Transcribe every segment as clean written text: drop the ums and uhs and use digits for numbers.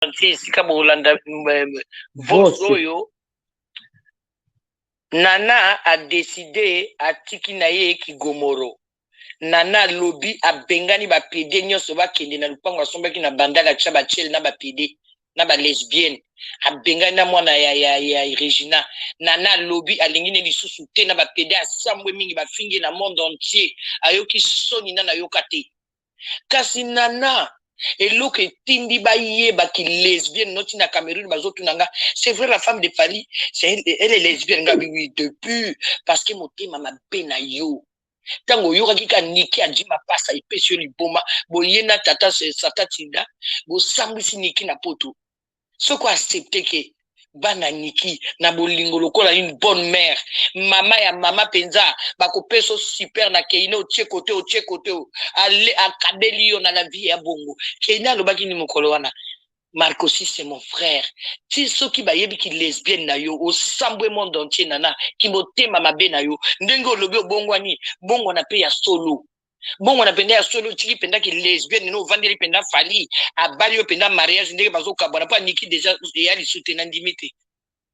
sika bolanda vox oyo Nana a décidé à tiki na ye Kigomoro. Nana lobby a bengani ba pede nyonso ba kende na lupango asombaki na bandala tcha ba chel na ba pede na ba lesbienne a bengani na mwana ya Regina. Nana lobby a lingine lisusu te na ba pede a sambwe mingi ba fingi na monde entier ayoki soni na yoka te. Kasi Nana eloko etindi bayeba ki lesbienne noti na Cameroun bazotunanga c'est vrai la femme de Fally elle est lesbienne ngabi oui depuis parce que motema mabe na yo tango yoka kika niki adima pasa epesi yo liboma boyena tata sata tinda bosambwisi niki na poto soko accepte ke bana niki na bolingo lokola une bonne mère mama ya mama penza bakopeso super na keina otie kote ale akabeli yo na la vie ya bongo keina lobaki ni mokolo wana Marco si c'est mon frère ti soki bayebi ki lesbienne na yo osambwe monde entier nana ki motema mabe na yo ndenge olobi obongwani bongo na pe ya solo bongo na penda ya solo tiki penda ki lesbienne no vandeli penda Fally abali yo penda mariage ndenge bazokabwana pa niki déjà ya lisute na ndimite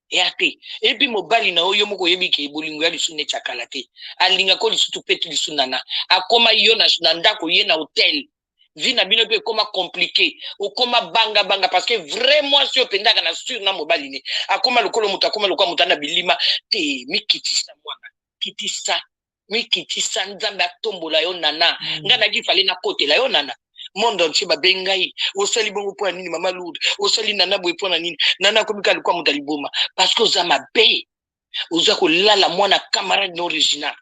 yate epi mobali na oyo moko yebi ke bolingo ya lisu ne chakala te alinga ko lisu peti lisu nana akoma yo na ndako ye na hotel vie na bino pe koma compliqué okoma banga parce que vraiment si opendaka na sur na mobali ne akoma lokolo muta akoma lokwa mutana bilima te mikitisa mwana mikitisa nzambe atombola yo nana ngana ki fale na kote la yo nana monde entier babengai osali bongo po nini mama Lourdes osali nana boy po na nini nana komika likwa mutaliboma parce que oza mabe oza kolala mwana camarade no original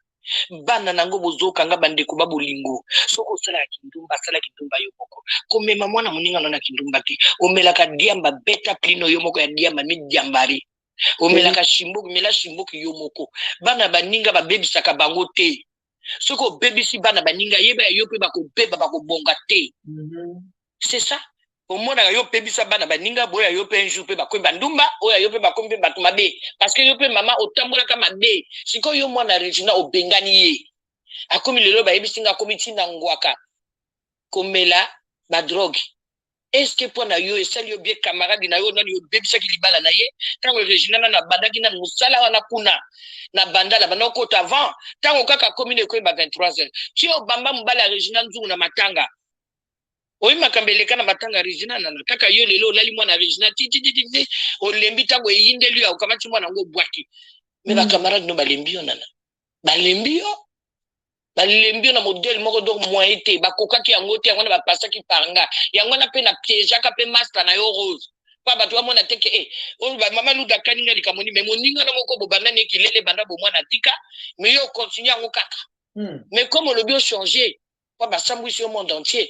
bana nango bozokanga bandeko babolingo soko osala sala kindumba yo moko komema mwana moninga na kindumba te omelaka diamba beta plino yo moko ya diamba mi diambari omelaka shimboki mela shimboki yo moko bana baninga babebisaka bango te soko bebisi bana baninga yeba yo pe bakobeba bakobonga te c'est ça omonaka yo pebisa bana baninga boya yo pe un jour pe bakomi bandumba oya yo pe bakomi pe bato mabe parce que yo pe mama otambolaka mabe sikoyo yo mwana Regina obengani ye akomi lelo bayebisinga akomi ntina ngwaka komela badrogue est-ce que mpo na yo esali yo bien camarade na yo nani obebisaki libala na ye ntango Regina nana bandaki nani mosala wana kuna na bandala banda okota avant ntango kaka akomi na ekoyeba 23h ti obamba mobala ya Regina nzungu na matanga oyi makambo eleka na matanga Regina nana kaka yo lelo olali mwana Regina ti olembi ntango eyindeli yo okamati mwana yango obwaki me bakamarade no balembi yo nana balembi yo na modèle moko donc moyen te bakokaki yango te yango na bapasaki paranga yango na pe na piégeaka pe master na yo rose pa bato bamona te ke oyo mama Lourdes akaninga likambo nini me moninga na moko bobandani ekilele banda bomwana tika me yo continue yango kaka mais comme olobi ochangé pa basambwisi yo monde entier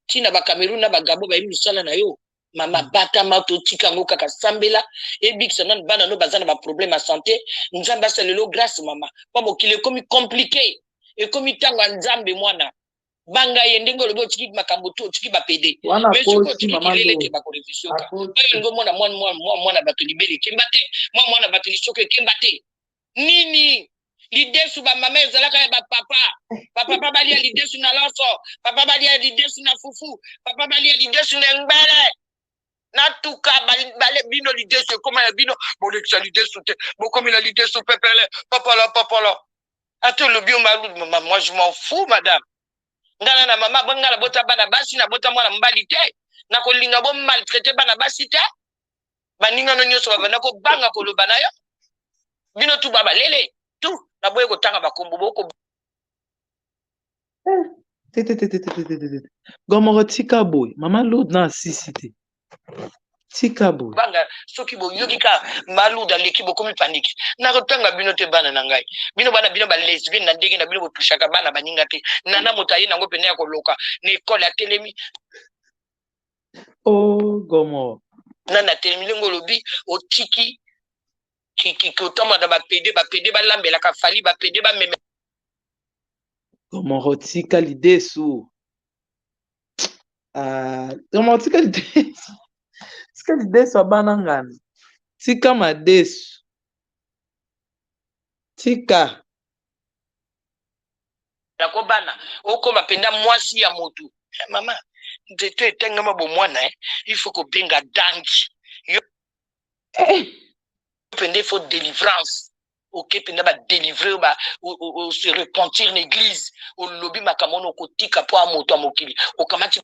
tina bacameroun na bagabo bayebi misala na yo mama batama totika yango kaka sambela ebikisa nani bana no baza na baproblème ya santé nzambe asalelo grâce mama pa mokili ekomi compliqué ekomi ntango ya nzambe mwana banga ye ndenge olobi otiki makambo to otiki bapede mais soki otiki kilele te bakorevisioka oyo ngo mwana bato libele ekemba te mwana bato lisoko ekemba te nini lidesu bamama ezalaka ya bapapa balia lidesu na loso papa balia lidesu na fufu papa balia lidesu na ngbele natuka bino lidesu ekoma ya bino bolekisa lidesu te bokomi na lidesu pepele papala ate olobi maman moi je m'en fous madame ngana na mama bangala bota bana basi na bota mwana mbali te na kolinga bo maltraité bana basi te baninga no nyonso babanda ko banga koloba na yo bino tu baba lele tu na boye kotanga bakombo boko Gomoro tika boy mama Lourdes na asisi te tika boy banga soki boyoki ka Lourdes aleki bokomi panique na kotanga bino te bana na ngai bino bana bino ba lesbienne na ndenge na bino botushaka bana baninga te nana moto aye nango pene ya koloka na ekole atelemi Gomoro nana atelemi ndenge olobi otiki kotama na bapede balambelaka Fally bapede bameme Gomoro tika lidesu Gomoro tika lidesu abana ngana tika madesu tika nakobana okoma penda mwasi ya motu mama nzete etengama bomwana il faut ko benga dangi yo pende faut délivrance ok penda ba délivrer ba o se repentir l'église au lobby makamono kotika po amoto amokili okamati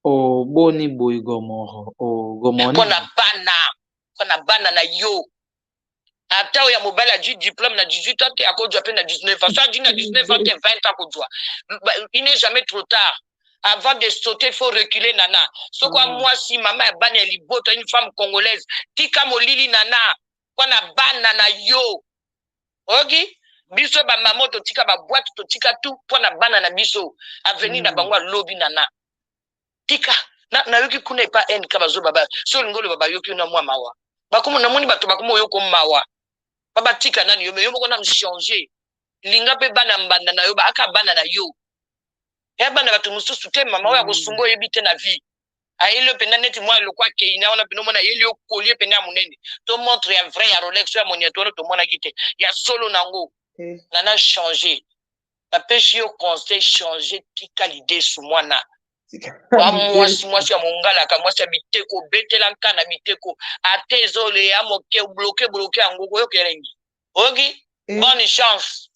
o boni boy gomoro o gomoni pona bana na yo ata oya mobali adi diplôme na 18 ans te akozwa pe na 19 ans so adi na 19 ans te 20 ans akozwa il n'est jamais trop tard. Avant de sauter, il faut reculer, nana. So quoi, moi, si maman est banne, elle est une femme congolaise. Tika molili, nana. Quoi, na ban, nana, yo. Ok? Biso, ba maman, to tika, ba boîte, to tika tout. Quoi, na ban, nana, biso. Avenir, na bangwa, lobby, nana. Tika. Na yoki kuna pas en kabazo, baba. So, l'ingolo, baba, yoki, na moi, mawa. Bakumu, na moni, bato, bakumu, yoko, mawa. Baba, tika, nani, yo, me yo, moko, na m'changer. Linga, pe, bana, mbanda, na yo, ba, aka, bana, na yo. Bana batu mususu te mama oya kosumba oyebi te na vie ayeli pena neti mwa lokwa keina ona pena mona yeli okolie pena munene to montre ya vrai ya Rolex ya moniatoire to mona kite ya solo nango nana changer la pêche yo conseil changer tika l'idée sous mwana wa mwasi ya mongala ka mwasi ya biteko betela nkana biteko atezole ya moke bloqué yango yo kerengi ogi bonne chance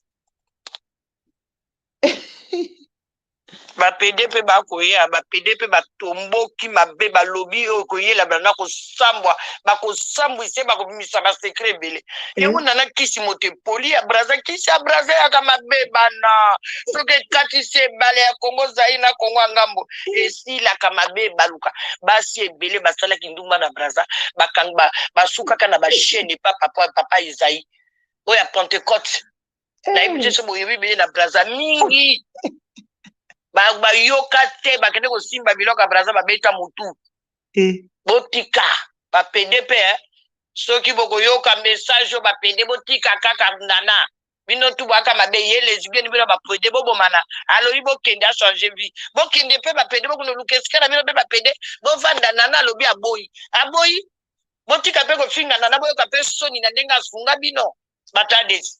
bapede pe bakoya bapede pe batomboki mabe balobi oyo koyela bana kosambwa bakosambwise bakobimisa basekre ebele yango nana kisi moto epoli ya braza kisi ya braza yaka mabe bana soki ekatisi ebale ya kongo zai na kongo ya ngambo esilaka mabe baluka basi ebele basalaki ndumba na braza basukaka na bashene papa ezai oyo ya pentecote nayebi te so boyebi bele na braza mingi bayoka te bakende kosimba biloko ya braza babeta motu botika bapede pe soki bokoyoka message oyo bapede botika kaka nana bino tu boaka mabe ye lesbienne bino bapede bobomana alobi bokende achange vie bokende pe bapede bokonoluka esika na bino pe bapede bovanda nana alobi aboyi botika pe kofinga nana boyoka pe soni na ndenge asunga bino batadesi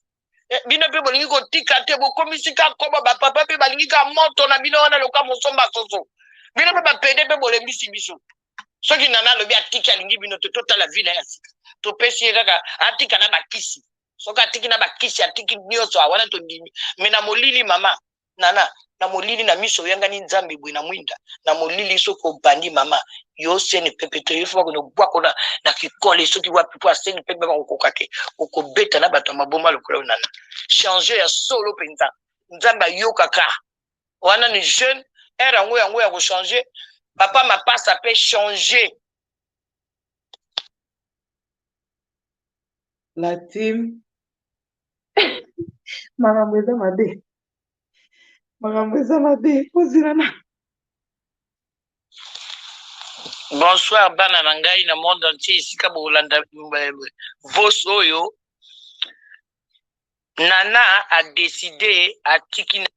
bino pe bolingi kotika te bokomisika koba bapapa pe balingi ka moto na bino wana loka mosomba soso bino pe bapede pe bolembisi biso soki nana alobi atiki alingi bino te totala vi na ye ya sika topesi ye kaka atika na bakisi soki atiki na bakisi atiki nyonso awana tondimi me na molili mama nana na molili na miso oyangani nzambe boye na mwinda na molili soki obandi mama yo sene pepe te yo fo bakobwako na kikole soki wapi po aseni mpe mpe bakokoka te okobeta na bato ya maboma lokola oyo nana changer ya solo mpenza nzambe ayokaka wana ni jeune ere yango ya kochange papa mapasa mpe changer la team makambo eza mabe kozilana. Bonsoir bana na ngai na monde entier esika bolanda vos oyo nana a décidé atiki